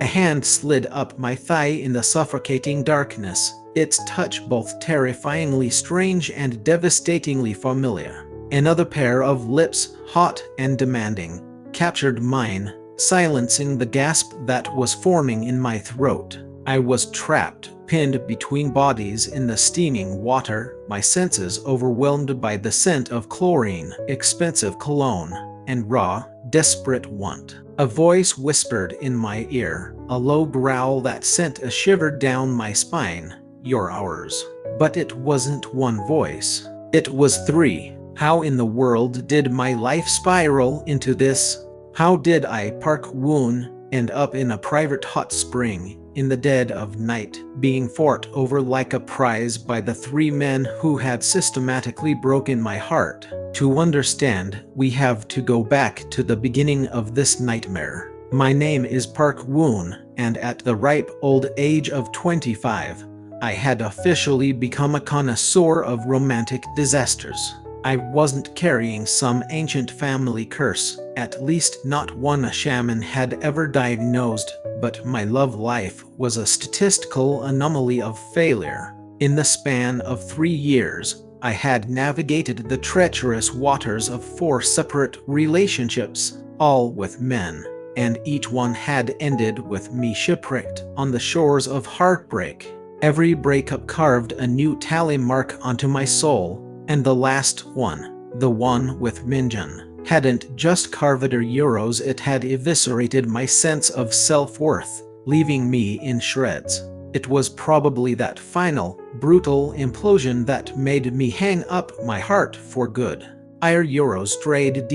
A hand slid up my thigh in the suffocating darkness, its touch both terrifyingly strange and devastatingly familiar. Another pair of lips, hot and demanding, captured mine, silencing the gasp that was forming in my throat. I was trapped, pinned between bodies in the steaming water, my senses overwhelmed by the scent of chlorine, expensive cologne, and raw, desperate want. A voice whispered in my ear, a low growl that sent a shiver down my spine. "You're ours." But it wasn't one voice. It was three. How in the world did my life spiral into this? How did I, Park Woon, end up in a private hot spring, in the dead of night, being fought over like a prize by the three men who had systematically broken my heart? To understand, we have to go back to the beginning of this nightmare. My name is Park Woon, and at the ripe old age of 25, I had officially become a connoisseur of romantic disasters. I wasn't carrying some ancient family curse, at least not one a shaman had ever diagnosed, but my love life was a statistical anomaly of failure. In the span of 3 years, I had navigated the treacherous waters of 4 separate relationships, all with men, and each one had ended with me shipwrecked on the shores of heartbreak. Every breakup carved a new tally mark onto my soul, and the last one, the one with Minjun, hadn't just carved euros, it had eviscerated my sense of self-worth, leaving me in shreds. It was probably that final, brutal implosion that made me hang up my heart for good. I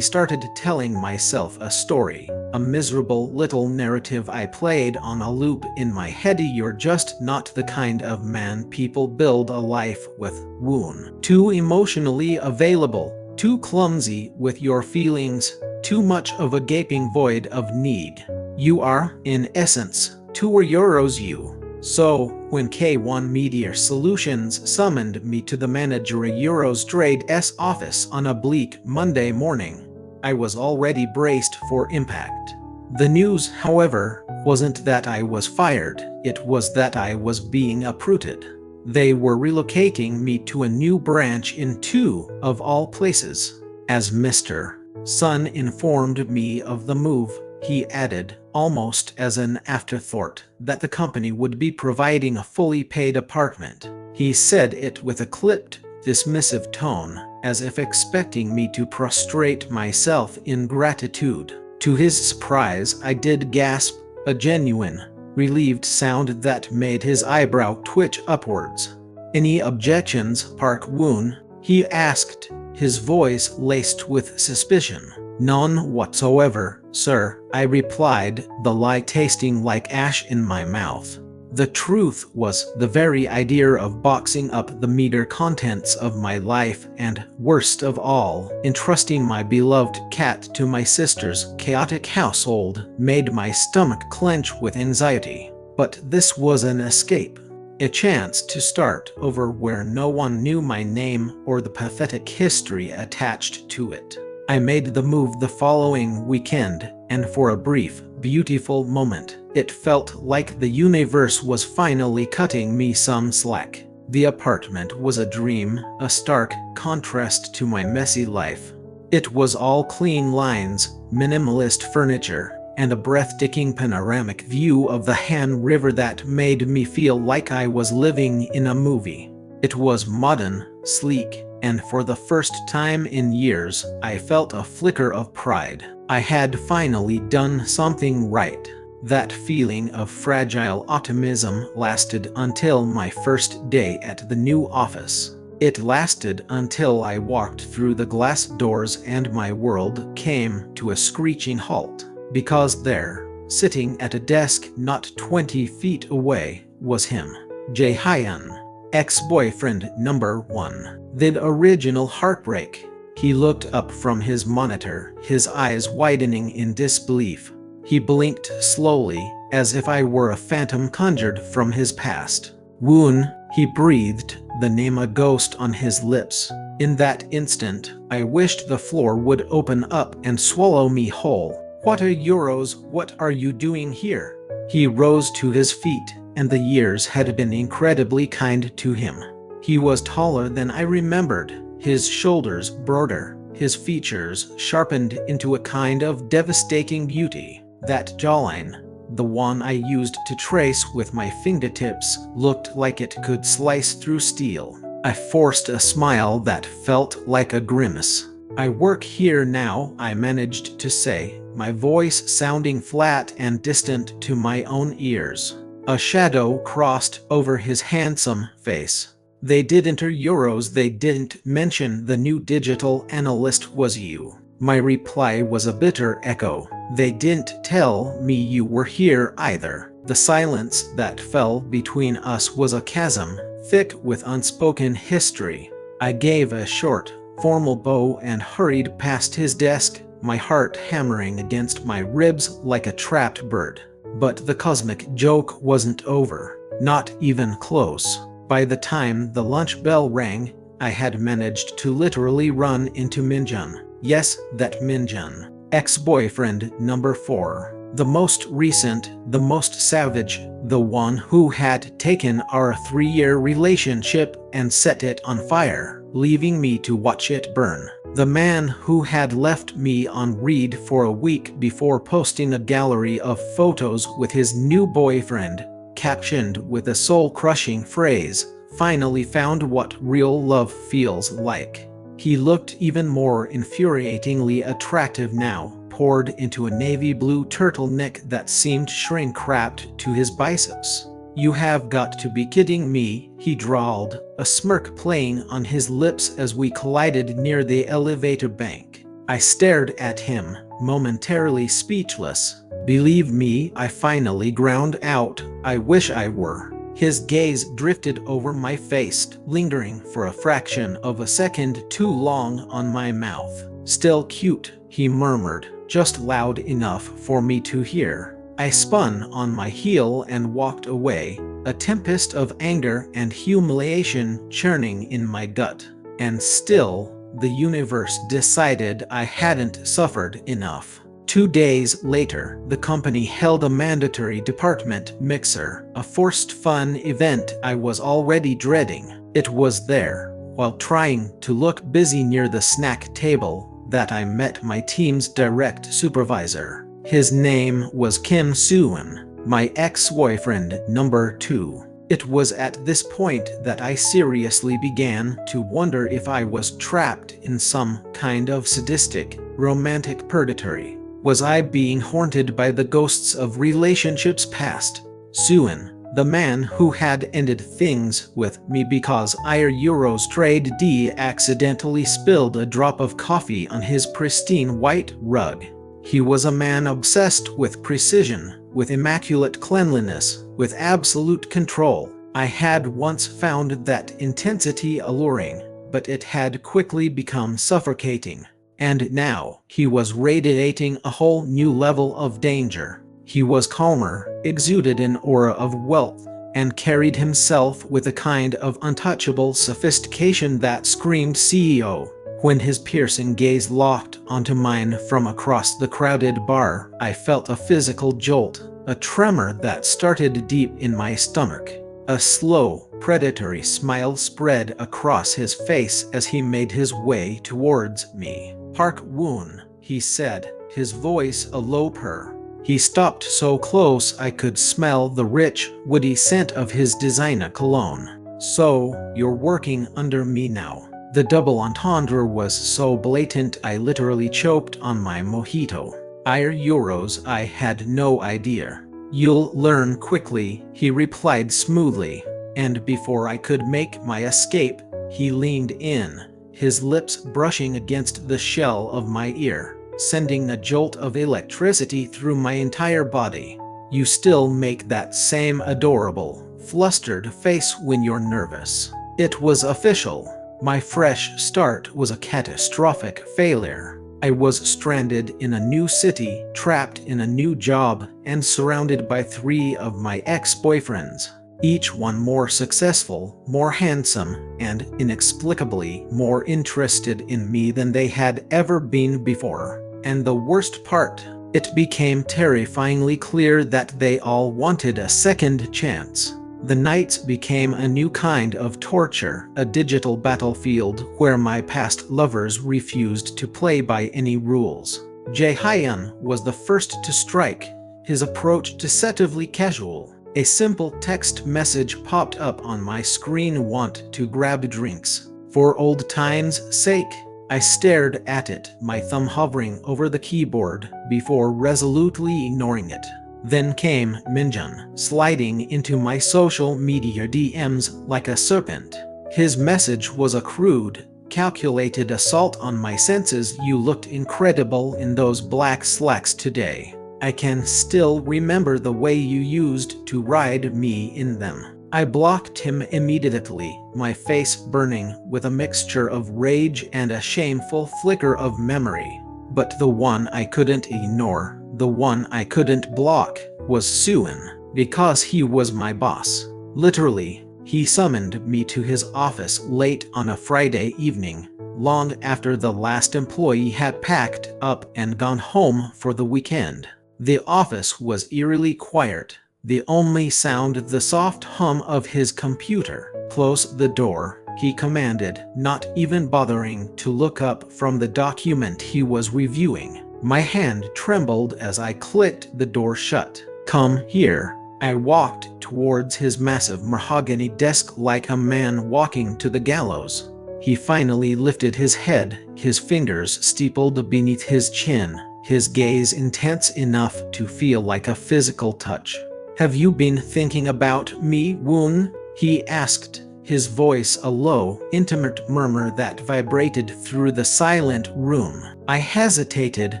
started telling myself a story, a miserable little narrative I played on a loop in my head. You're just not the kind of man people build a life with, Woon. Too emotionally available, too clumsy with your feelings, too much of a gaping void of need. You are, in essence, 2 euros you. So, when K1 Meteor Solutions summoned me to the manager Eurostrade's office on a bleak Monday morning, I was already braced for impact. The news, however, wasn't that I was fired, it was that I was being uprooted. They were relocating me to a new branch in 2 of all places. As Mr. Sun informed me of the move, he added, almost as an afterthought, that the company would be providing a fully paid apartment. He said it with a clipped, dismissive tone, as if expecting me to prostrate myself in gratitude. To his surprise, I did gasp, a genuine, relieved sound that made his eyebrow twitch upwards. "Any objections, Park Woon?" he asked, his voice laced with suspicion. "None whatsoever, sir," I replied, the lie tasting like ash in my mouth. The truth was, the very idea of boxing up the meager contents of my life and, worst of all, entrusting my beloved cat to my sister's chaotic household made my stomach clench with anxiety. But this was an escape. A chance to start over where no one knew my name or the pathetic history attached to it. I made the move the following weekend, and for a brief, beautiful moment, it felt like the universe was finally cutting me some slack. The apartment was a dream, a stark contrast to my messy life. It was all clean lines, minimalist furniture, and a breathtaking panoramic view of the Han River that made me feel like I was living in a movie. It was modern, sleek, and for the first time in years, I felt a flicker of pride. I had finally done something right. That feeling of fragile optimism lasted until my first day at the new office. It lasted until I walked through the glass doors and my world came to a screeching halt. Because there, sitting at a desk not 20 feet away, was him, Jae-hyun, ex-boyfriend number 1. The original heartbreak. He looked up from his monitor, his eyes widening in disbelief. He blinked slowly, as if I were a phantom conjured from his past. "Woon," he breathed, the name a ghost on his lips. In that instant, I wished the floor would open up and swallow me whole. "What are euros? What are you doing here?" He rose to his feet, and the years had been incredibly kind to him. He was taller than I remembered, his shoulders broader, his features sharpened into a kind of devastating beauty. That jawline, the one I used to trace with my fingertips, looked like it could slice through steel. I forced a smile that felt like a grimace. "I work here now," I managed to say, my voice sounding flat and distant to my own ears. A shadow crossed over his handsome face. "They didn't euros, they didn't mention the new digital analyst was you." My reply was a bitter echo. "They didn't tell me you were here either." The silence that fell between us was a chasm, thick with unspoken history. I gave a short, formal bow and hurried past his desk, my heart hammering against my ribs like a trapped bird. But the cosmic joke wasn't over, not even close. By the time the lunch bell rang, I had managed to literally run into Minjun. Yes, that Minjun. Ex-boyfriend number 4. The most recent, the most savage, the one who had taken our 3-year relationship and set it on fire, leaving me to watch it burn. The man who had left me on read for a week before posting a gallery of photos with his new boyfriend, captioned with a soul-crushing phrase, "Finally found what real love feels like." He looked even more infuriatingly attractive now, poured into a navy blue turtleneck that seemed shrink-wrapped to his biceps. "You have got to be kidding me," he drawled, a smirk playing on his lips as we collided near the elevator bank. I stared at him, momentarily speechless. "Believe me," I finally ground out, "I wish I were." His gaze drifted over my face, lingering for a fraction of a second too long on my mouth. "Still cute," he murmured, just loud enough for me to hear. I spun on my heel and walked away, a tempest of anger and humiliation churning in my gut. And still, the universe decided I hadn't suffered enough. 2 days later, the company held a mandatory department mixer, a forced fun event I was already dreading. It was there, while trying to look busy near the snack table, that I met my team's direct supervisor. His name was Kim Soo-won, my ex-boyfriend number 2. It was at this point that I seriously began to wonder if I was trapped in some kind of sadistic, romantic purgatory. Was I being haunted by the ghosts of relationships past? Soo-won, the man who had ended things with me because euros trade D accidentally spilled a drop of coffee on his pristine white rug. He was a man obsessed with precision, with immaculate cleanliness, with absolute control. I had once found that intensity alluring, but it had quickly become suffocating. And now, he was radiating a whole new level of danger. He was calmer, exuded an aura of wealth, and carried himself with a kind of untouchable sophistication that screamed CEO. When his piercing gaze locked onto mine from across the crowded bar, I felt a physical jolt, a tremor that started deep in my stomach. A slow, predatory smile spread across his face as he made his way towards me. "Park Woon," he said, his voice a low purr. He stopped so close I could smell the rich, woody scent of his designer cologne. "So, you're working under me now." The double entendre was so blatant I literally choked on my mojito. Euros, I had no idea. "You'll learn quickly," he replied smoothly. And before I could make my escape, he leaned in, his lips brushing against the shell of my ear, sending a jolt of electricity through my entire body. "You still make that same adorable, flustered face when you're nervous." It was official. My fresh start was a catastrophic failure. I was stranded in a new city, trapped in a new job, and surrounded by 3 of my ex-boyfriends. Each one more successful, more handsome, and inexplicably more interested in me than they had ever been before. And the worst part, It became terrifyingly clear that they all wanted a second chance. The nights became a new kind of torture, a digital battlefield where my past lovers refused to play by any rules. Jae-hyun was the first to strike, his approach deceptively casual. A simple text message popped up on my screen: "Want to grab drinks?" For old time's sake, I stared at it, my thumb hovering over the keyboard, before resolutely ignoring it. Then came Minjun, sliding into my social media DMs like a serpent. His message was a crude, calculated assault on my senses. "You looked incredible in those black slacks today. I can still remember the way you used to ride me in them." I blocked him immediately, my face burning with a mixture of rage and a shameful flicker of memory. But the one I couldn't ignore, the one I couldn't block, was Suin, because he was my boss. Literally, he summoned me to his office late on a Friday evening, long after the last employee had packed up and gone home for the weekend. The office was eerily quiet, the only sound the soft hum of his computer. "Close the door," he commanded, not even bothering to look up from the document he was reviewing. My hand trembled as I clicked the door shut. "Come here." I walked towards his massive mahogany desk like a man walking to the gallows. He finally lifted his head, his fingers steepled beneath his chin, his gaze intense enough to feel like a physical touch. "Have you been thinking about me, Woon?" he asked, his voice a low, intimate murmur that vibrated through the silent room. I hesitated,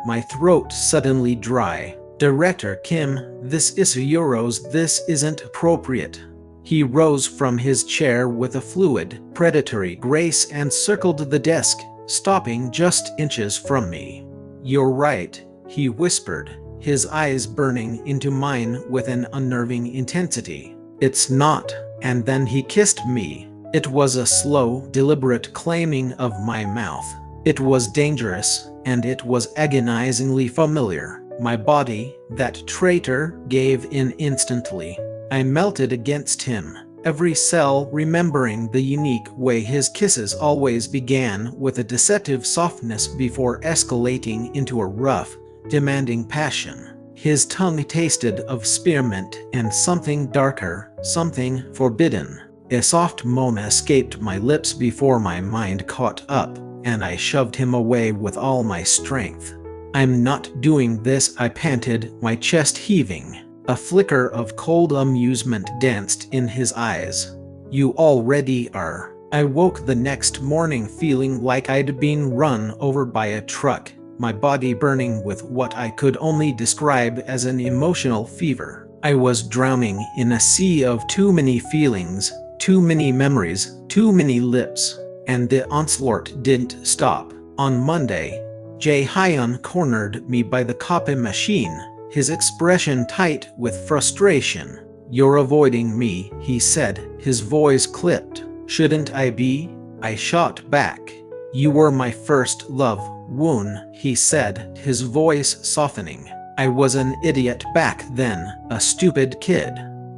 my throat suddenly dry. "Director Kim, this is Euros, this isn't appropriate." He rose from his chair with a fluid, predatory grace and circled the desk, stopping just inches from me. "You're right," he whispered, his eyes burning into mine with an unnerving intensity. "It's not." And then he kissed me. It was a slow, deliberate claiming of my mouth. It was dangerous, and it was agonizingly familiar. My body, that traitor, gave in instantly. I melted against him, every cell remembering the unique way his kisses always began with a deceptive softness before escalating into a rough, demanding passion. His tongue tasted of spearmint and something darker, something forbidden. A soft moan escaped my lips before my mind caught up, and I shoved him away with all my strength. "I'm not doing this," I panted, my chest heaving. A flicker of cold amusement danced in his eyes. "You already are." I woke the next morning feeling like I'd been run over by a truck, my body burning with what I could only describe as an emotional fever. I was drowning in a sea of too many feelings, too many memories, too many lips. And the onslaught didn't stop. On Monday, Jae-hyun cornered me by the copy machine, his expression tight with frustration. "You're avoiding me," he said, his voice clipped. "Shouldn't I be?" I shot back. "You were my first love, Woon," he said, his voice softening. "I was an idiot back then, a stupid kid.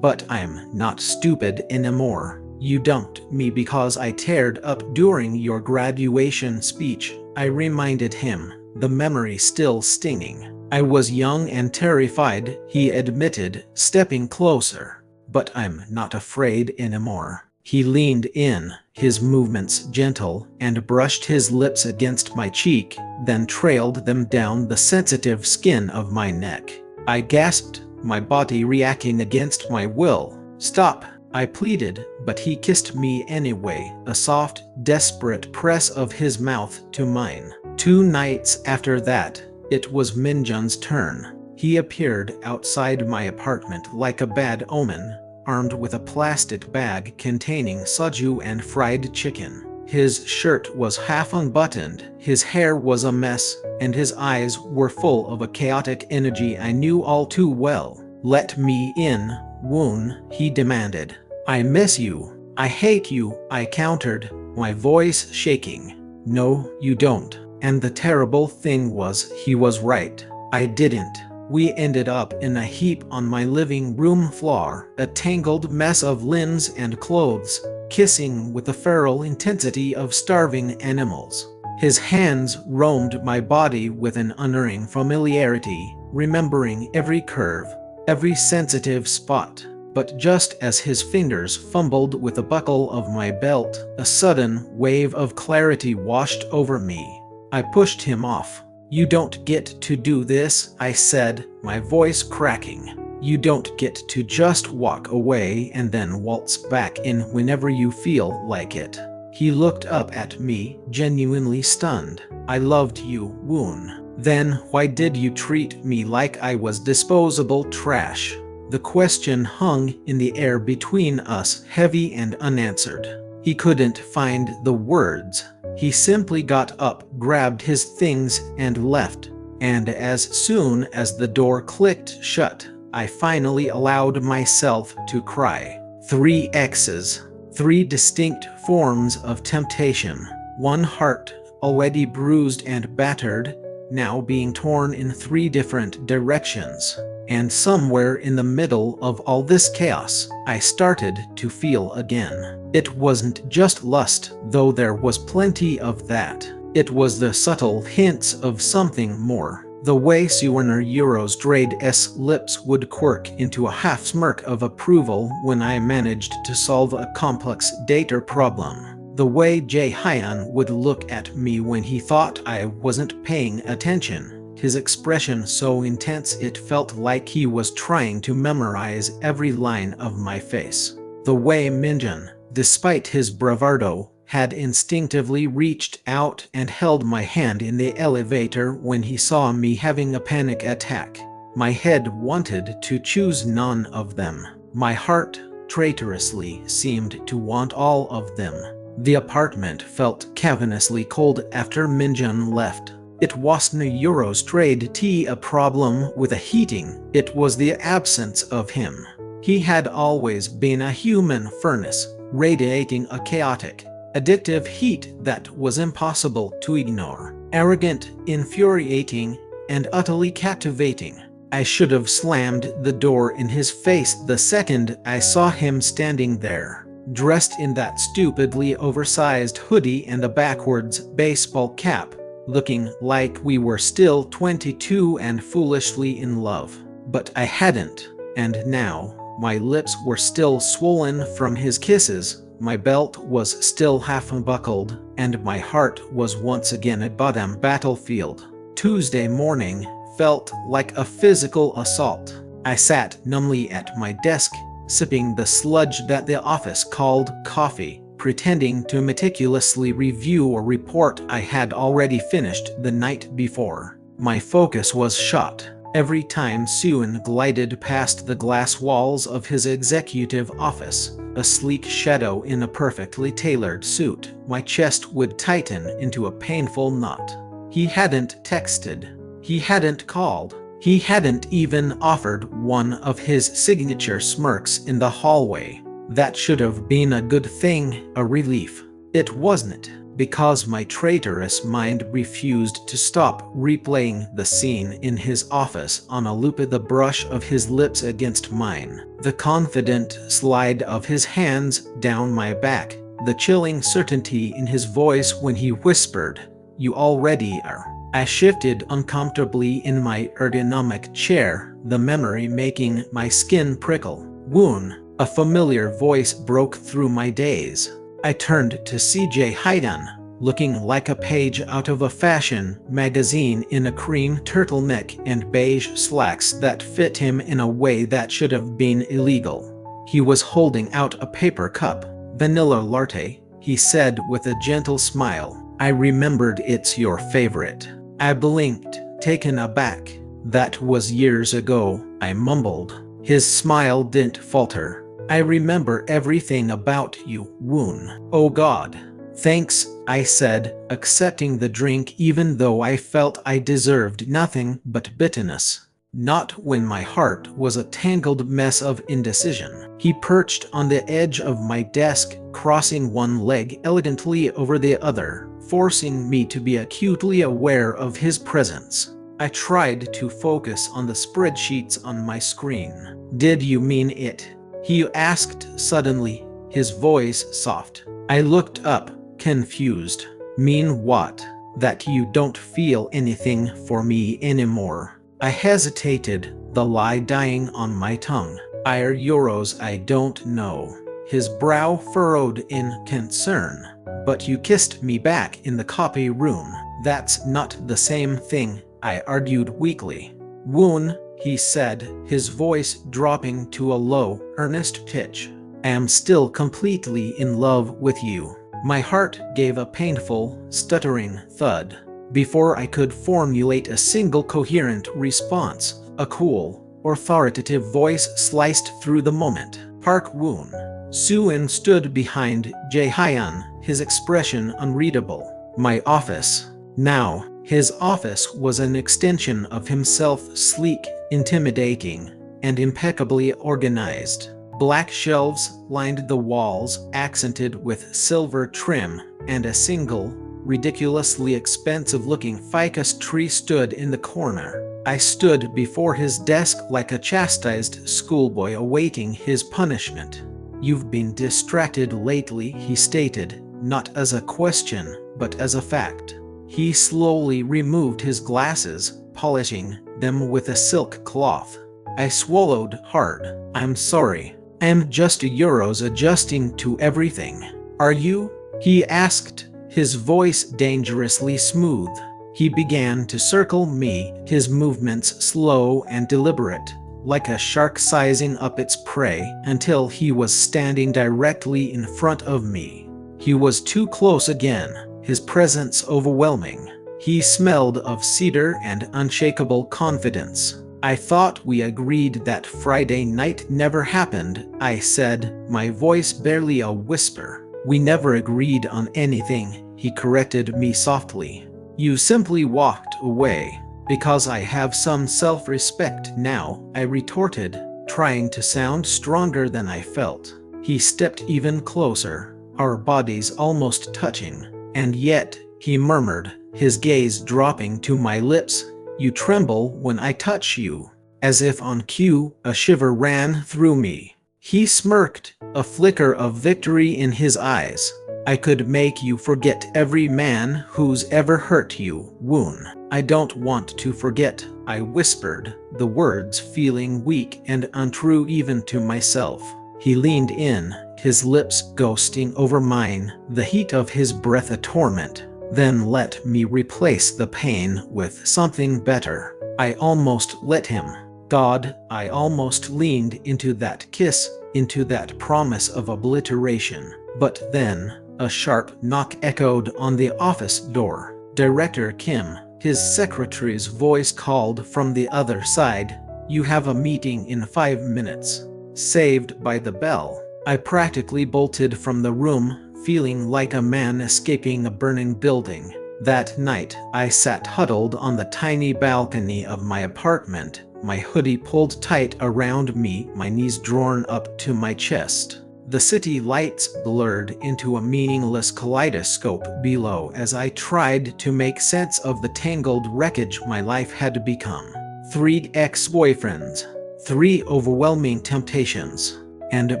But I'm not stupid anymore. You dumped me because I teared up during your graduation speech," I reminded him, the memory still stinging. "I was young and terrified," he admitted, stepping closer. "But I'm not afraid anymore." He leaned in, his movements gentle, and brushed his lips against my cheek, then trailed them down the sensitive skin of my neck. I gasped, my body reacting against my will. "Stop," I pleaded, but he kissed me anyway, a soft, desperate press of his mouth to mine. 2 nights after that, it was Minjun's turn. He appeared outside my apartment like a bad omen, armed with a plastic bag containing soju and fried chicken. His shirt was half unbuttoned, his hair was a mess, and his eyes were full of a chaotic energy I knew all too well. "Let me in, Woon," he demanded. "I miss you. I hate you," I countered, my voice shaking. "No, you don't." And the terrible thing was, he was right. I didn't. We ended up in a heap on my living room floor, a tangled mess of limbs and clothes, kissing with the feral intensity of starving animals. His hands roamed my body with an unerring familiarity, remembering every curve, every sensitive spot. But just as his fingers fumbled with the buckle of my belt, a sudden wave of clarity washed over me. I pushed him off. "You don't get to do this," I said, my voice cracking. "You don't get to just walk away and then waltz back in whenever you feel like it." He looked up at me, genuinely stunned. "I loved you, Woon. Then why did you treat me like I was disposable trash?" The question hung in the air between us, heavy and unanswered. He couldn't find the words. He simply got up, grabbed his things, and left. And as soon as the door clicked shut, I finally allowed myself to cry. 3 X's. 3 distinct forms of temptation. One heart, already bruised and battered, now being torn in 3 different directions. And somewhere in the middle of all this chaos, I started to feel again. It wasn't just lust, though there was plenty of that. It was the subtle hints of something more. The way Suwerner Eurostrade's lips would quirk into a half-smirk of approval when I managed to solve a complex data problem. The way Jae-hyun would look at me when he thought I wasn't paying attention. His expression so intense it felt like he was trying to memorize every line of my face. The way Minjun, despite his bravado, had instinctively reached out and held my hand in the elevator when he saw me having a panic attack. My head wanted to choose none of them. My heart, traitorously, seemed to want all of them. The apartment felt cavenously cold after Minjun left. It wasn't Eurostrade a problem with the heating, it was the absence of him. He had always been a human furnace, radiating a chaotic, addictive heat that was impossible to ignore. Arrogant, infuriating, and utterly captivating. I should have slammed the door in his face the second I saw him standing there, dressed in that stupidly oversized hoodie and a backwards baseball cap, looking like we were still 22 and foolishly in love. But I hadn't, and now my lips were still swollen from his kisses, my belt was still half unbuckled, and my heart was once again a bottom battlefield. Tuesday morning felt like a physical assault. I sat numbly at my desk, sipping the sludge that the office called coffee, pretending to meticulously review a report I had already finished the night before. My focus was shot. Every time Suin glided past the glass walls of his executive office, a sleek shadow in a perfectly tailored suit, my chest would tighten into a painful knot. He hadn't texted. He hadn't called. He hadn't even offered one of his signature smirks in the hallway. That should have been a good thing, a relief. It wasn't, because my traitorous mind refused to stop replaying the scene in his office on a loop, the brush of his lips against mine, the confident slide of his hands down my back, the chilling certainty in his voice when he whispered, "You already are." I shifted uncomfortably in my ergonomic chair, the memory making my skin prickle. "Woon." A familiar voice broke through my daze. I turned to see Jae-hyun, looking like a page out of a fashion magazine in a cream turtleneck and beige slacks that fit him in a way that should have been illegal. He was holding out a paper cup. "Vanilla latte," he said with a gentle smile. "I remembered it's your favorite." I blinked, taken aback. "That was years ago," I mumbled. His smile didn't falter. "I remember everything about you, Woon." "Oh God." "Thanks," I said, accepting the drink even though I felt I deserved nothing but bitterness. Not when my heart was a tangled mess of indecision. He perched on the edge of my desk, crossing one leg elegantly over the other, forcing me to be acutely aware of his presence. I tried to focus on the spreadsheets on my screen. Did you mean it? He asked suddenly, his voice soft. I looked up, confused. Mean what? That you don't feel anything for me anymore. I hesitated, the lie dying on my tongue. €. I don't know. His brow furrowed in concern. But you kissed me back in the copy room. That's not the same thing, I argued weakly. Woon, he said, his voice dropping to a low, earnest pitch. I am still completely in love with you. My heart gave a painful, stuttering thud. Before I could formulate a single coherent response, a cool, authoritative voice sliced through the moment. Park Woon. Soo-in stood behind Jae-hyun, his expression unreadable. My office. Now, his office was an extension of himself, sleek, intimidating, and impeccably organized. Black shelves lined the walls, accented with silver trim, and a single, ridiculously expensive-looking ficus tree stood in the corner. I stood before his desk like a chastised schoolboy awaiting his punishment. You've been distracted lately, he stated, not as a question, but as a fact. He slowly removed his glasses, polishing them with a silk cloth. I swallowed hard. I'm sorry. I'm just Euros adjusting to everything. Are you? He asked, his voice dangerously smooth. He began to circle me, his movements slow and deliberate, like a shark sizing up its prey, until he was standing directly in front of me. He was too close again, his presence overwhelming. He smelled of cedar and unshakable confidence. I thought we agreed that Friday night never happened, I said, my voice barely a whisper. We never agreed on anything, he corrected me softly. You simply walked away. Because I have some self-respect now, I retorted, trying to sound stronger than I felt. He stepped even closer, our bodies almost touching. And yet, he murmured, his gaze dropping to my lips, you tremble when I touch you. As if on cue, a shiver ran through me. He smirked, a flicker of victory in his eyes. I could make you forget every man who's ever hurt you, Woon. I don't want to forget, I whispered, the words feeling weak and untrue even to myself. He leaned in, his lips ghosting over mine, the heat of his breath a torment. Then let me replace the pain with something better. I almost let him. God, I almost leaned into that kiss, into that promise of obliteration. But then, a sharp knock echoed on the office door. Director Kim, his secretary's voice called from the other side. You have a meeting in 5 minutes. Saved by the bell. I practically bolted from the room, feeling like a man escaping a burning building. That night, I sat huddled on the tiny balcony of my apartment, my hoodie pulled tight around me, my knees drawn up to my chest. The city lights blurred into a meaningless kaleidoscope below as I tried to make sense of the tangled wreckage my life had become. 3 ex-boyfriends, 3 overwhelming temptations, and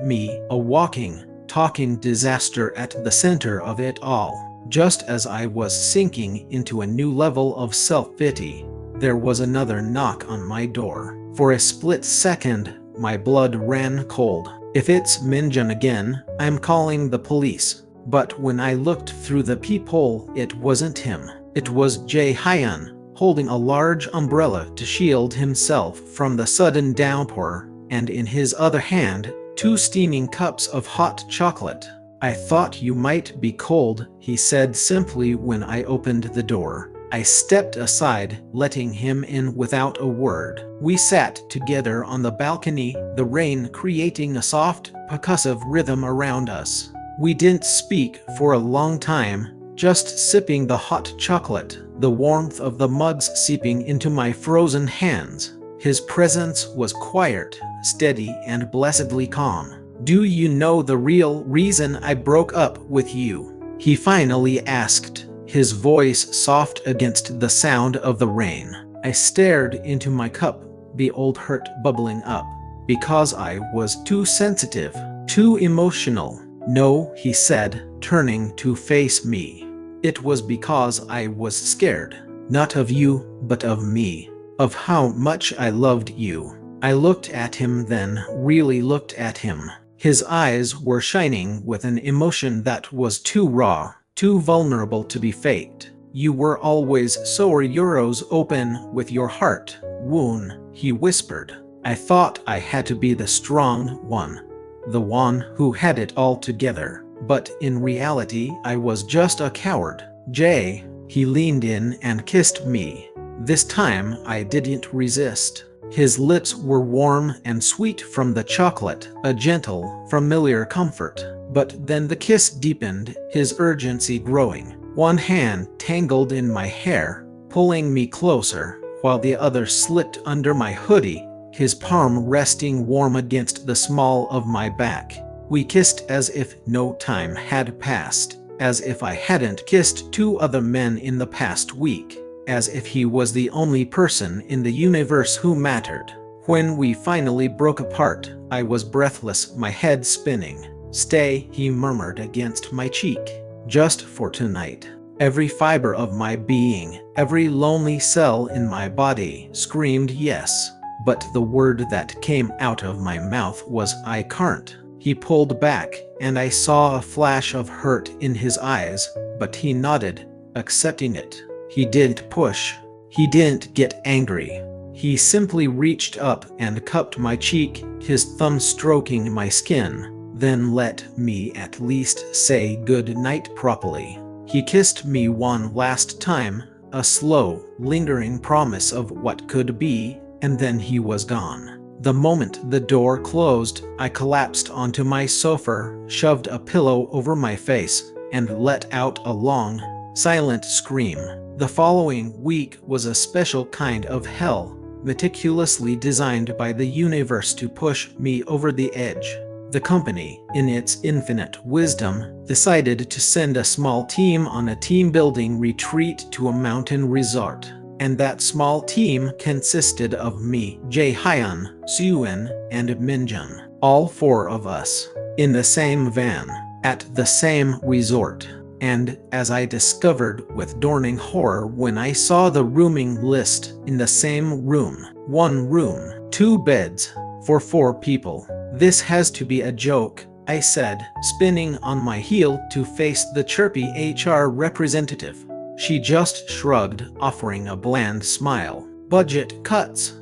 me, a walking, talking disaster at the center of it all. Just as I was sinking into a new level of self-pity, there was another knock on my door. For a split second, my blood ran cold. If it's Minjun again, I'm calling the police. But when I looked through the peephole, it wasn't him. It was Jae-hyun, holding a large umbrella to shield himself from the sudden downpour, and in his other hand, 2 steaming cups of hot chocolate. I thought you might be cold, he said simply when I opened the door. I stepped aside, letting him in without a word. We sat together on the balcony, the rain creating a soft, percussive rhythm around us. We didn't speak for a long time, just sipping the hot chocolate, the warmth of the mugs seeping into my frozen hands. His presence was quiet, steady, and blessedly calm. Do you know the real reason I broke up with you? He finally asked, his voice soft against the sound of the rain. I stared into my cup, the old hurt bubbling up. Because I was too sensitive, too emotional. No, he said, turning to face me. It was because I was scared, not of you, but of me, of how much I loved you. I looked at him then, really looked at him. His eyes were shining with an emotion that was too raw, too vulnerable to be faked. You were always so euros open with your heart, Woon, he whispered. I thought I had to be the strong one, the one who had it all together. But in reality, I was just a coward. Jay, he leaned in and kissed me. This time, I didn't resist. His lips were warm and sweet from the chocolate, a gentle, familiar comfort. But then the kiss deepened, his urgency growing. One hand tangled in my hair, pulling me closer, while the other slipped under my hoodie, his palm resting warm against the small of my back. We kissed as if no time had passed, as if I hadn't kissed 2 other men in the past week, as if he was the only person in the universe who mattered. When we finally broke apart, I was breathless, my head spinning. Stay, he murmured against my cheek. Just for tonight. Every fiber of my being, every lonely cell in my body screamed yes. But the word that came out of my mouth was I can't. He pulled back, and I saw a flash of hurt in his eyes, but he nodded, accepting it. He didn't push. He didn't get angry. He simply reached up and cupped my cheek, his thumb stroking my skin, then let me at least say good night properly. He kissed me one last time, a slow, lingering promise of what could be, and then he was gone. The moment the door closed, I collapsed onto my sofa, shoved a pillow over my face, and let out a long, silent scream. The following week was a special kind of hell, meticulously designed by the universe to push me over the edge. The company, in its infinite wisdom, decided to send a small team on a team-building retreat to a mountain resort. And that small team consisted of me, Jae-hyun, Soo-in, and Minjun. All 4 of us, in the same van, at the same resort. And, as I discovered with dawning horror when I saw the rooming list, in the same room, 1 room, 2 beds, for 4 people. This has to be a joke, I said, spinning on my heel to face the chirpy HR representative. She just shrugged, offering a bland smile. Budget cuts,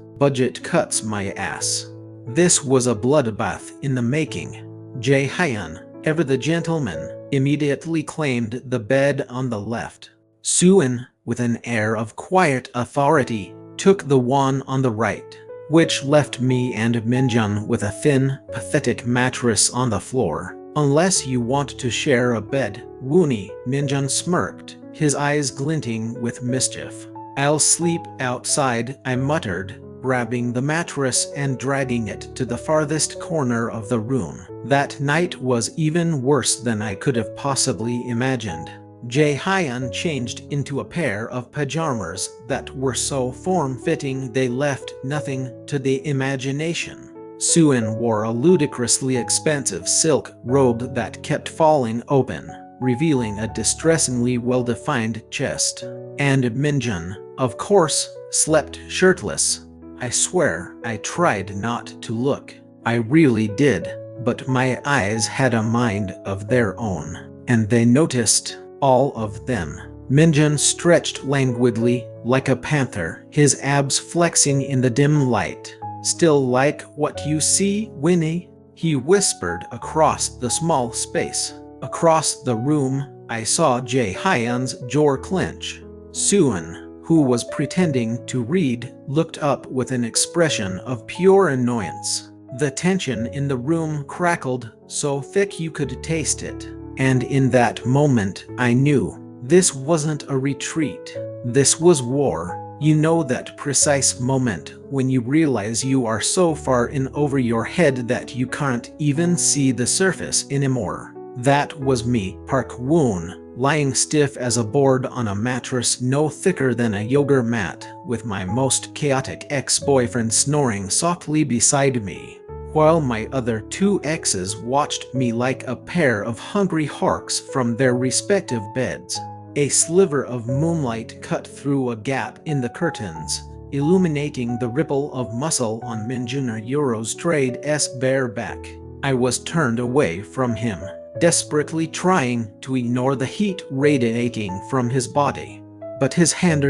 my ass. This was a bloodbath in the making. Jae-hyun, ever the gentleman, immediately claimed the bed on the left. Soo-in, with an air of quiet authority, took the one on the right, which left me and Minjun with a thin, pathetic mattress on the floor. Unless you want to share a bed, Woony, Minjun smirked, his eyes glinting with mischief. I'll sleep outside, I muttered, grabbing the mattress and dragging it to the farthest corner of the room. That night was even worse than I could have possibly imagined. Jae-hyun changed into a pair of pajamas that were so form-fitting they left nothing to the imagination. Soo-in wore a ludicrously expensive silk robe that kept falling open, revealing a distressingly well-defined chest. And Minjun, of course, slept shirtless. I swear I tried not to look. I really did, but my eyes had a mind of their own, and they noticed, all of them. Minjun stretched languidly, like a panther, his abs flexing in the dim light. Still like what you see, Winnie? He whispered across the small space. Across the room, I saw Jae-hyun's jaw clench. Soo-in, who was pretending to read, looked up with an expression of pure annoyance. The tension in the room crackled, so thick you could taste it. And in that moment, I knew, this wasn't a retreat. This was war. You know that precise moment when you realize you are so far in over your head that you can't even see the surface anymore. That was me, Park Woon, lying stiff as a board on a mattress no thicker than a yoga mat, with my most chaotic ex-boyfriend snoring softly beside me, while my other two exes watched me like a pair of hungry hawks from their respective beds. A sliver of moonlight cut through a gap in the curtains, illuminating the ripple of muscle on Minjun Eurostrade's bare back. I was turned away from him, desperately trying to ignore the heat radiating from his body. But his hand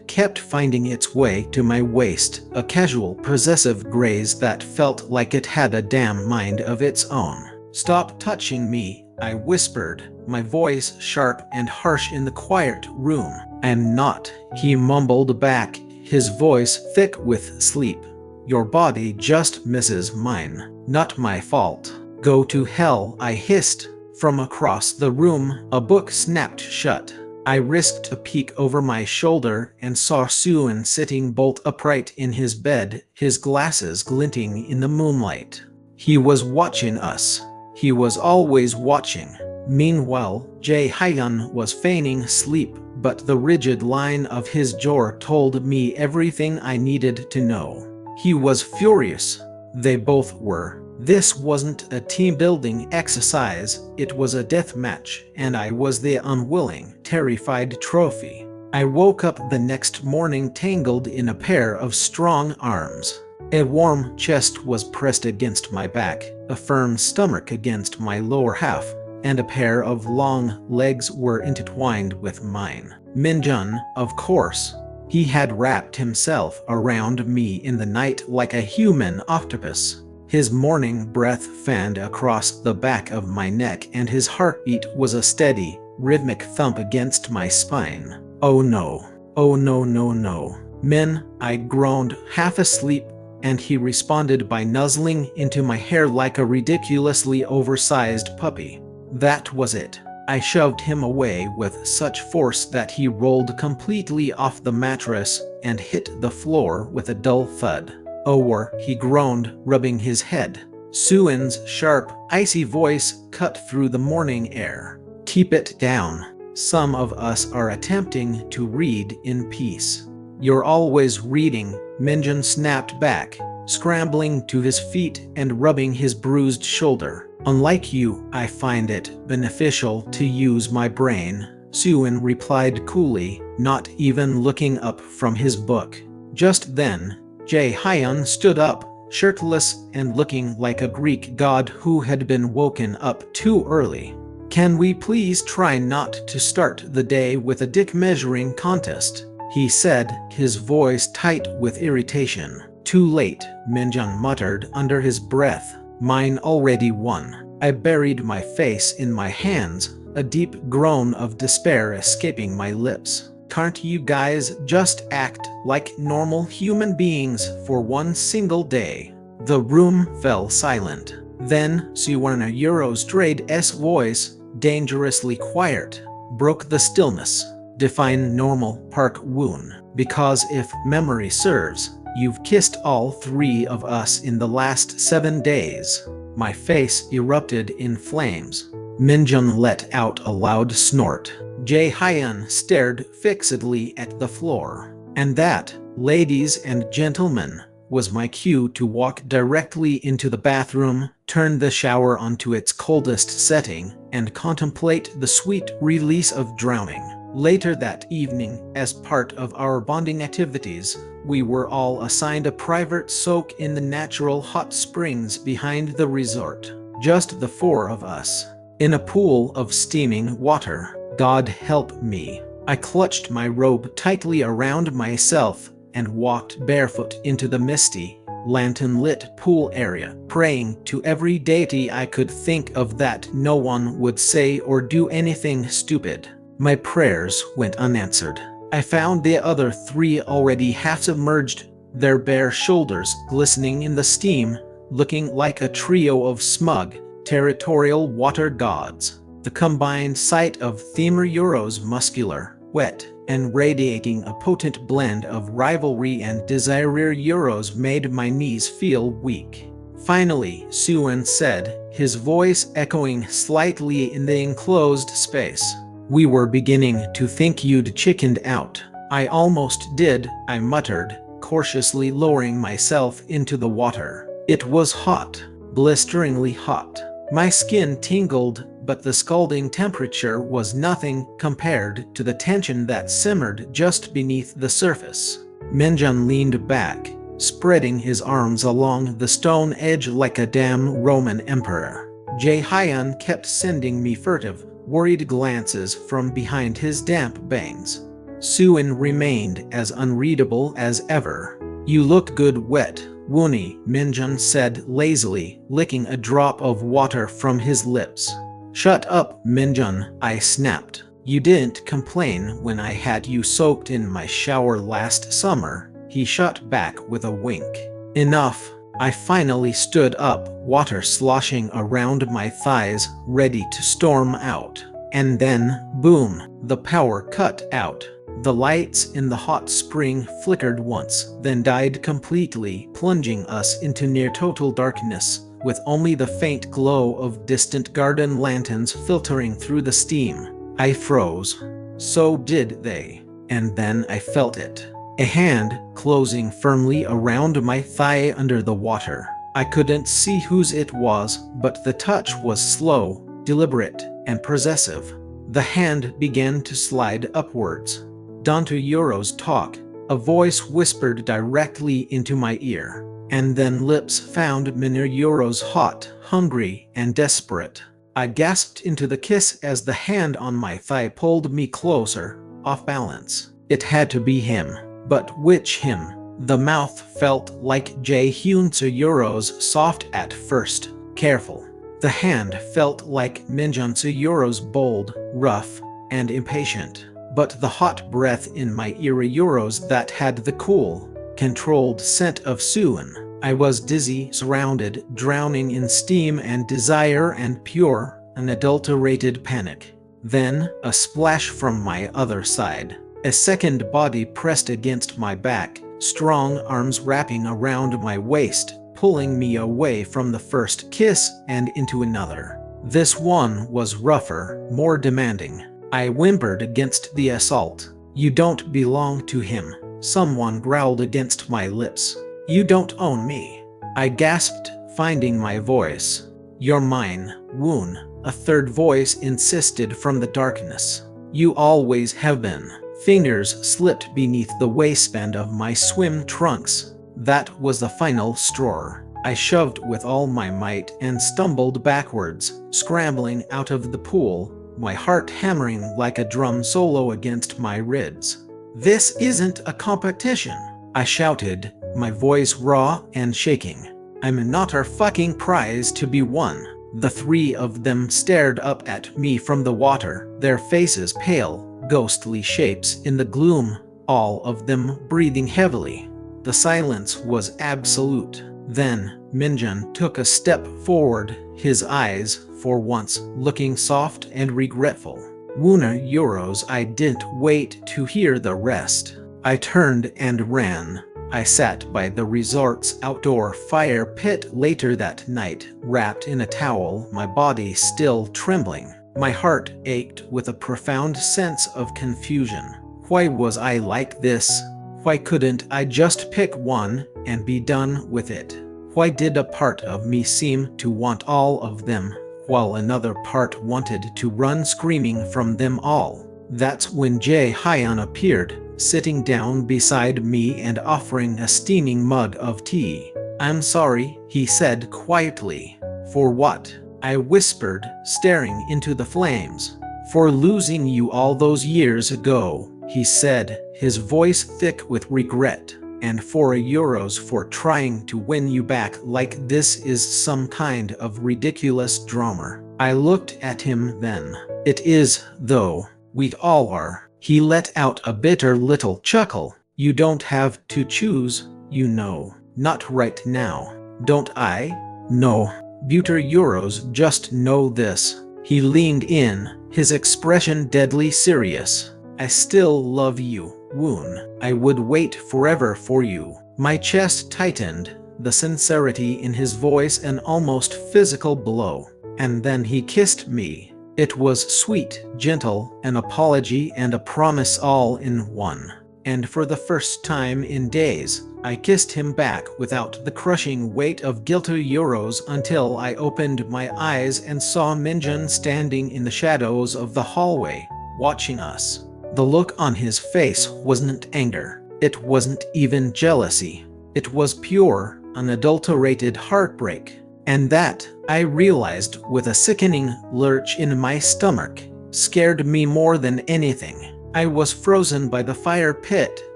kept finding its way to my waist, a casual, possessive graze that felt like it had a damn mind of its own. "Stop touching me," I whispered, my voice sharp and harsh in the quiet room. "I'm not," he mumbled back, his voice thick with sleep. "Your body just misses mine. Not my fault." "Go to hell," I hissed. From across the room, a book snapped shut. I risked a peek over my shoulder and saw Suin sitting bolt upright in his bed, his glasses glinting in the moonlight. He was watching us. He was always watching. Meanwhile, Jae-hyun was feigning sleep, but the rigid line of his jaw told me everything I needed to know. He was furious. They both were. This wasn't a team-building exercise, it was a death match, and I was the unwilling, terrified trophy. I woke up the next morning tangled in a pair of strong arms. A warm chest was pressed against my back, a firm stomach against my lower half, and a pair of long legs were intertwined with mine. Minjun, of course. He had wrapped himself around me in the night like a human octopus. His morning breath fanned across the back of my neck, and his heartbeat was a steady, rhythmic thump against my spine. "Oh no. Oh no no no. Min," I groaned, half asleep, and he responded by nuzzling into my hair like a ridiculously oversized puppy. That was it. I shoved him away with such force that he rolled completely off the mattress and hit the floor with a dull thud. "Oh," he groaned, rubbing his head. Suin's sharp, icy voice cut through the morning air. "Keep it down. Some of us are attempting to read in peace." "You're always reading," Minjun snapped back, scrambling to his feet and rubbing his bruised shoulder. "Unlike you, I find it beneficial to use my brain," Suin replied coolly, not even looking up from his book. Just then, Jae-hyun stood up, shirtless and looking like a Greek god who had been woken up too early. "Can we please try not to start the day with a dick measuring contest?" he said, his voice tight with irritation. "Too late," Minjun muttered under his breath. "Mine already won." I buried my face in my hands, a deep groan of despair escaping my lips. "Can't you guys just act like normal human beings for one single day?" The room fell silent. Then Suin Eurostrade's voice, dangerously quiet, broke the stillness. "Define normal, Park Woon, because if memory serves, you've kissed all three of us in the last 7 days." My face erupted in flames. Minjun let out a loud snort. Jae-hyun stared fixedly at the floor. And that, ladies and gentlemen, was my cue to walk directly into the bathroom, turn the shower onto its coldest setting, and contemplate the sweet release of drowning. Later that evening, as part of our bonding activities, we were all assigned a private soak in the natural hot springs behind the resort. Just the four of us. In a pool of steaming water. God help me. I clutched my robe tightly around myself and walked barefoot into the misty, lantern-lit pool area, praying to every deity I could think of that no one would say or do anything stupid. My prayers went unanswered. I found the other three already half submerged, their bare shoulders glistening in the steam, looking like a trio of smug, territorial water gods. The combined sight of Themir Euro's muscular, wet, and radiating a potent blend of rivalry and desire Euros made my knees feel weak. Finally, Suin said, his voice echoing slightly in the enclosed space. We were beginning to think you'd chickened out. I almost did, I muttered, cautiously lowering myself into the water. It was hot, blisteringly hot. My skin tingled, but the scalding temperature was nothing compared to the tension that simmered just beneath the surface. Minjun leaned back, spreading his arms along the stone edge like a damn Roman emperor. Jae-hyun kept sending me furtive, worried glances from behind his damp bangs. Suin remained as unreadable as ever. You look good wet, Woony, Minjun said lazily, licking a drop of water from his lips. Shut up, Minjun, I snapped. You didn't complain when I had you soaked in my shower last summer, he shot back with a wink. Enough. I finally stood up, water sloshing around my thighs, ready to storm out. And then, boom, the power cut out. The lights in the hot spring flickered once, then died completely, plunging us into near-total darkness, with only the faint glow of distant garden lanterns filtering through the steam. I froze. So did they. And then I felt it. A hand closing firmly around my thigh under the water. I couldn't see whose it was, but the touch was slow, deliberate, and possessive. The hand began to slide upwards. Danto Yoro's talk, a voice whispered directly into my ear. And then lips found Minor Yoro's hot, hungry, and desperate. I gasped into the kiss as the hand on my thigh pulled me closer, off balance. It had to be him. But which him? The mouth felt like Jae-hyun Yoro's soft at first, careful. The hand felt like Minjun Yoro's bold, rough, and impatient. But the hot breath in my ear Yoro's that had the cool, controlled scent of Suin. I was dizzy, surrounded, drowning in steam and desire and pure, unadulterated panic. Then, a splash from my other side. A second body pressed against my back, strong arms wrapping around my waist, pulling me away from the first kiss and into another. This one was rougher, more demanding. I whimpered against the assault. You don't belong to him. Someone growled against my lips. You don't own me. I gasped, finding my voice. You're mine, Woon, a third voice insisted from the darkness. You always have been. Fingers slipped beneath the waistband of my swim trunks. That was the final straw. I shoved with all my might and stumbled backwards, scrambling out of the pool, my heart hammering like a drum solo against my ribs. This isn't a competition, I shouted, my voice raw and shaking. I'm not our fucking prize to be won. The three of them stared up at me from the water, their faces pale, ghostly shapes in the gloom, all of them breathing heavily. The silence was absolute. Then, Minjun took a step forward, his eyes, for once, looking soft and regretful. Woona Yoros, I didn't wait to hear the rest. I turned and ran. I sat by the resort's outdoor fire pit later that night, wrapped in a towel, my body still trembling. My heart ached with a profound sense of confusion. Why was I like this? Why couldn't I just pick one and be done with it? Why did a part of me seem to want all of them, while another part wanted to run screaming from them all? That's when Jae-hyun appeared, sitting down beside me and offering a steaming mug of tea. I'm sorry, he said quietly. For what? I whispered, staring into the flames. For losing you all those years ago, he said, his voice thick with regret. And for Euros for trying to win you back like this is some kind of ridiculous drama. I looked at him then. It is, though. We all are. He let out a bitter little chuckle. You don't have to choose, you know. Not right now. Don't I? No. Buter Euros just know this. He leaned in, his expression deadly serious. I still love you, Woon. I would wait forever for you. My chest tightened. the sincerity in his voice an almost physical blow. And then he kissed me. It was sweet, gentle, an apology and a promise all in one. And for the first time in days, I kissed him back without the crushing weight of guilty euros until I opened my eyes and saw Minjun standing in the shadows of the hallway, watching us. The look on his face wasn't anger. It wasn't even jealousy. It was pure, unadulterated heartbreak. And that, I realized with a sickening lurch in my stomach, scared me more than anything. I was frozen by the fire pit,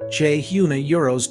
Jae-hyuna Euro's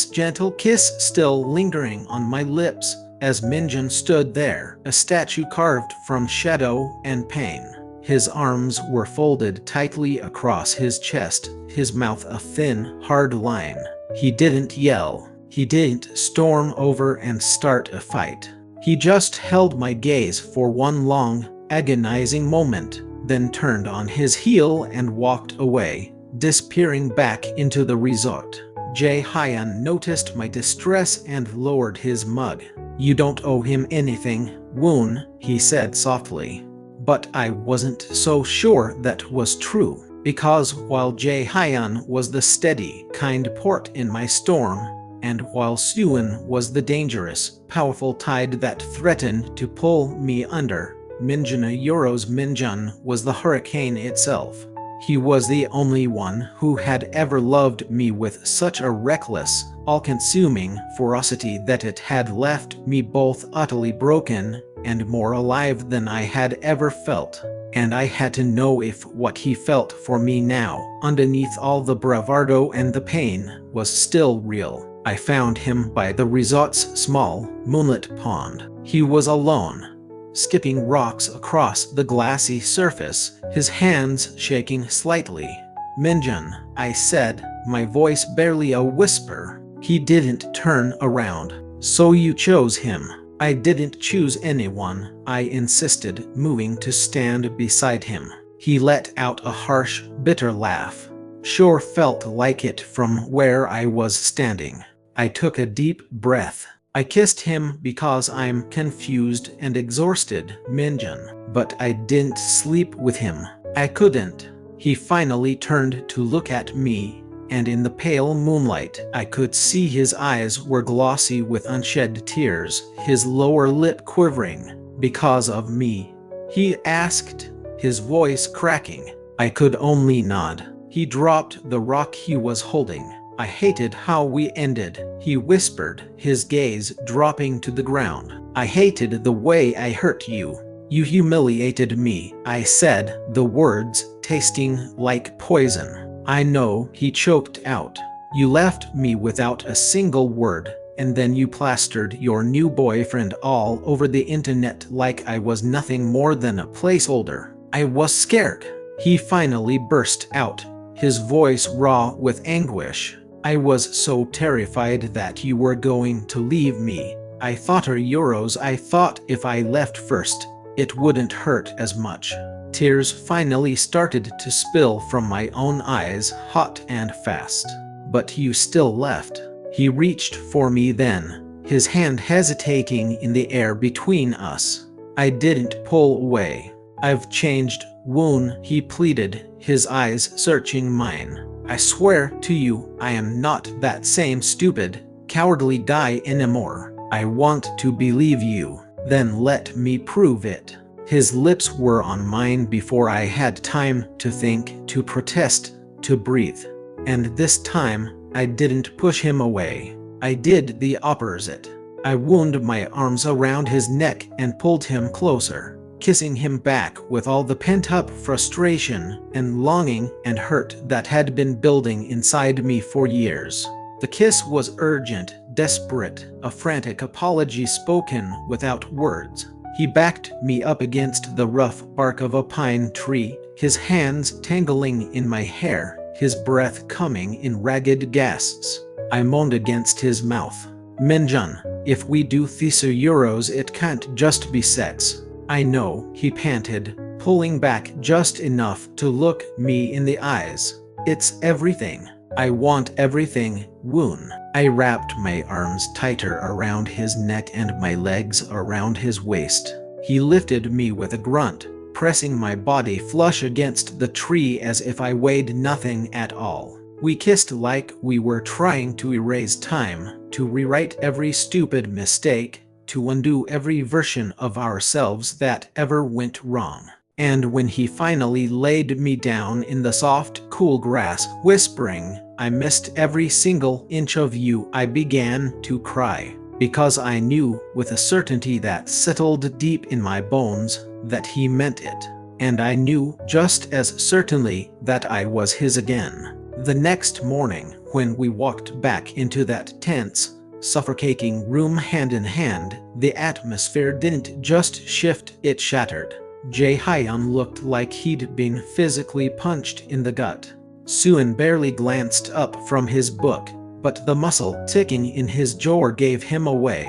gentle kiss still lingering on my lips, as Minjun stood there, a statue carved from shadow and pain. His arms were folded tightly across his chest, his mouth a thin, hard line. He didn't yell. He didn't storm over and start a fight. He just held my gaze for one long, agonizing moment, then turned on his heel and walked away, disappearing back into the resort. Jae-hyun noticed my distress and lowered his mug. "You don't owe him anything, Woon," he said softly. But I wasn't so sure that was true, because while Jae-hyun was the steady, kind port in my storm, and while Suwon was the dangerous, powerful tide that threatened to pull me under, Minjun was the hurricane itself. He was the only one who had ever loved me with such a reckless, all-consuming ferocity that it had left me both utterly broken and more alive than I had ever felt. And I had to know if what he felt for me now, underneath all the bravado and the pain, was still real. I found him by the resort's small, moonlit pond. He was alone, skipping rocks across the glassy surface, his hands shaking slightly. "Minjun," I said, my voice barely a whisper. He didn't turn around. "So you chose him." "I didn't choose anyone," I insisted, moving to stand beside him. He let out a harsh, bitter laugh. Sure felt like it from where I was standing. I took a deep breath. "I kissed him because I'm confused and exhausted, Minjun. But I didn't sleep with him. I couldn't." He finally turned to look at me, and in the pale moonlight I could see his eyes were glossy with unshed tears, his lower lip quivering. "Because of me?" he asked, his voice cracking. I could only nod. He dropped the rock he was holding. "I hated how we ended," he whispered, his gaze dropping to the ground. "I hated the way I hurt you. You humiliated me," I said, the words tasting like poison. "I know," he choked out. "You left me without a single word, and then you plastered your new boyfriend all over the internet like I was nothing more than a placeholder. I was scared." He finally burst out, his voice raw with anguish. "I was so terrified that you were going to leave me. I thought I thought if I left first, it wouldn't hurt as much." Tears finally started to spill from my own eyes, hot and fast. "But you still left." He reached for me then, his hand hesitating in the air between us. I didn't pull away. "I've changed, Woon," he pleaded, his eyes searching mine. "I swear to you, I am not that same stupid, cowardly guy anymore. I want to believe you. Then let me prove it." His lips were on mine before I had time to think, to protest, to breathe. And this time, I didn't push him away. I did the opposite. I wound my arms around his neck and pulled him closer, kissing him back with all the pent-up frustration and longing and hurt that had been building inside me for years. The kiss was urgent, desperate, a frantic apology spoken without words. He backed me up against the rough bark of a pine tree, his hands tangling in my hair, his breath coming in ragged gasps. I moaned against his mouth. "Minjun, if we do this euros, it can't just be sex." "I know," he panted, pulling back just enough to look me in the eyes. "It's everything. I want everything, Woon." I wrapped my arms tighter around his neck and my legs around his waist. He lifted me with a grunt, pressing my body flush against the tree as if I weighed nothing at all. We kissed like we were trying to erase time, to rewrite every stupid mistake, to undo every version of ourselves that ever went wrong. And when he finally laid me down in the soft, cool grass, whispering, "I missed every single inch of you," I began to cry, because I knew with a certainty that settled deep in my bones that he meant it. And I knew just as certainly that I was his again. The next morning, when we walked back into that tense, suffocating room hand in hand, the atmosphere didn't just shift, it shattered. Jae-hyun looked like he'd been physically punched in the gut. Suin barely glanced up from his book, but the muscle ticking in his jaw gave him away.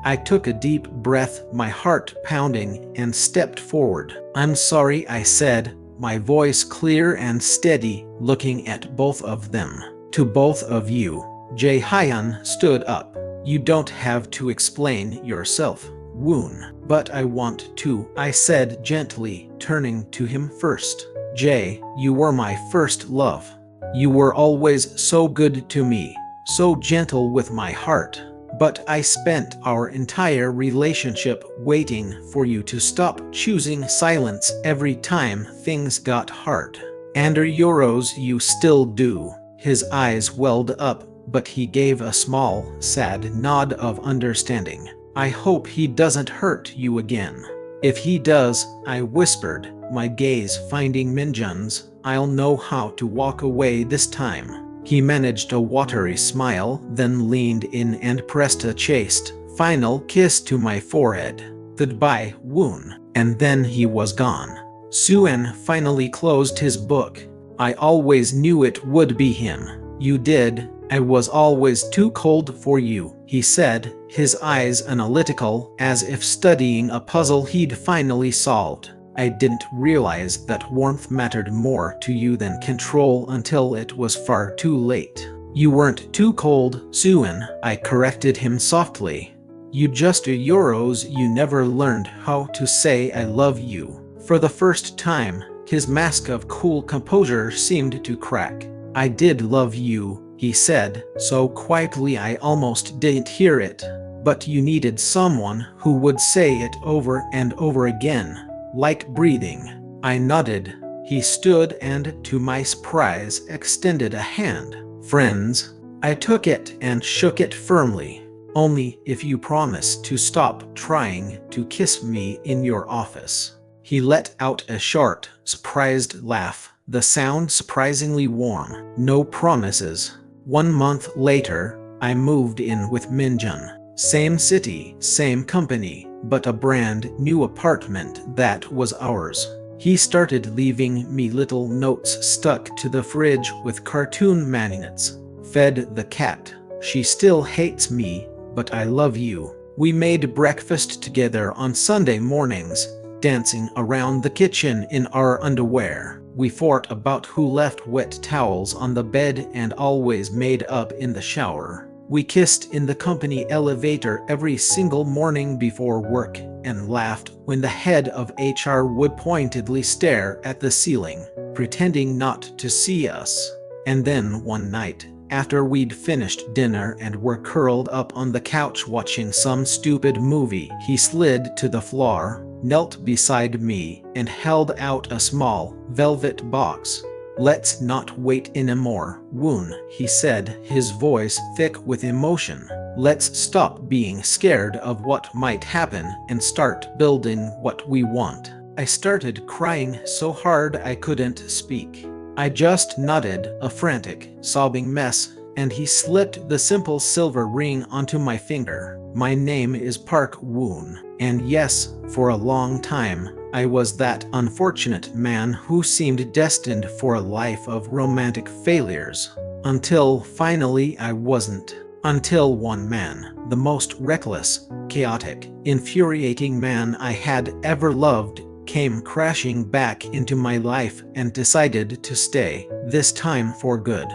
I took a deep breath, my heart pounding, and stepped forward. "I'm sorry," I said, my voice clear and steady, looking at both of them. "To both of you." Jae-hyun stood up. "You don't have to explain yourself, Woon." "But I want to," I said gently, turning to him first. "Jae, you were my first love. You were always so good to me, so gentle with my heart. But I spent our entire relationship waiting for you to stop choosing silence every time things got hard. And Euros, you still do." His eyes welled up, but he gave a small, sad nod of understanding. "I hope he doesn't hurt you again." "If he does," I whispered, my gaze finding Minjun's, "I'll know how to walk away this time." He managed a watery smile, then leaned in and pressed a chaste, final kiss to my forehead. "Goodbye, Woon." And then he was gone. Suin finally closed his book. "I always knew it would be him." "You did. I was always too cold for you," he said, his eyes analytical, as if studying a puzzle he'd finally solved. "I didn't realize that warmth mattered more to you than control until it was far too late." "You weren't too cold, Suin," I corrected him softly. "You just Euros, you never learned how to say I love you." For the first time, his mask of cool composure seemed to crack. "I did love you," he said, so quietly I almost didn't hear it. "But you needed someone who would say it over and over again, like breathing." I nodded. He stood and, to my surprise, extended a hand. "Friends?" I took it and shook it firmly. "Only if you promise to stop trying to kiss me in your office." He let out a short, surprised laugh, the sound surprisingly warm. "No promises." 1 month later, I moved in with Minjun. Same city, same company, but a brand new apartment that was ours. He started leaving me little notes stuck to the fridge with cartoon magnets. "Fed the cat. She still hates me, but I love you." We made breakfast together on Sunday mornings, dancing around the kitchen in our underwear. We fought about who left wet towels on the bed and always made up in the shower. We kissed in the company elevator every single morning before work and laughed when the head of HR would pointedly stare at the ceiling, pretending not to see us. And then one night, after we'd finished dinner and were curled up on the couch watching some stupid movie, he slid to the floor, knelt beside me, and held out a small, velvet box. "Let's not wait anymore, Woon," he said, his voice thick with emotion. "Let's stop being scared of what might happen and start building what we want." I started crying so hard I couldn't speak. I just nodded, a frantic, sobbing mess, and he slipped the simple silver ring onto my finger. "My name is Park Woon, and yes, for a long time, I was that unfortunate man who seemed destined for a life of romantic failures. Until finally I wasn't. Until one man, the most reckless, chaotic, infuriating man I had ever loved, came crashing back into my life and decided to stay, this time for good."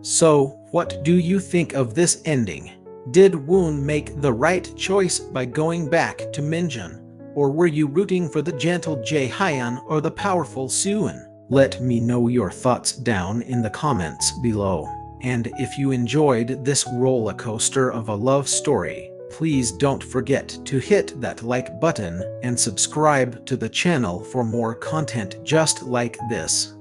So, what do you think of this ending? Did Woon make the right choice by going back to Minjun? Or were you rooting for the gentle Jae Hyun or the powerful Suwon? Let me know your thoughts down in the comments below. And if you enjoyed this roller coaster of a love story, please don't forget to hit that like button and subscribe to the channel for more content just like this.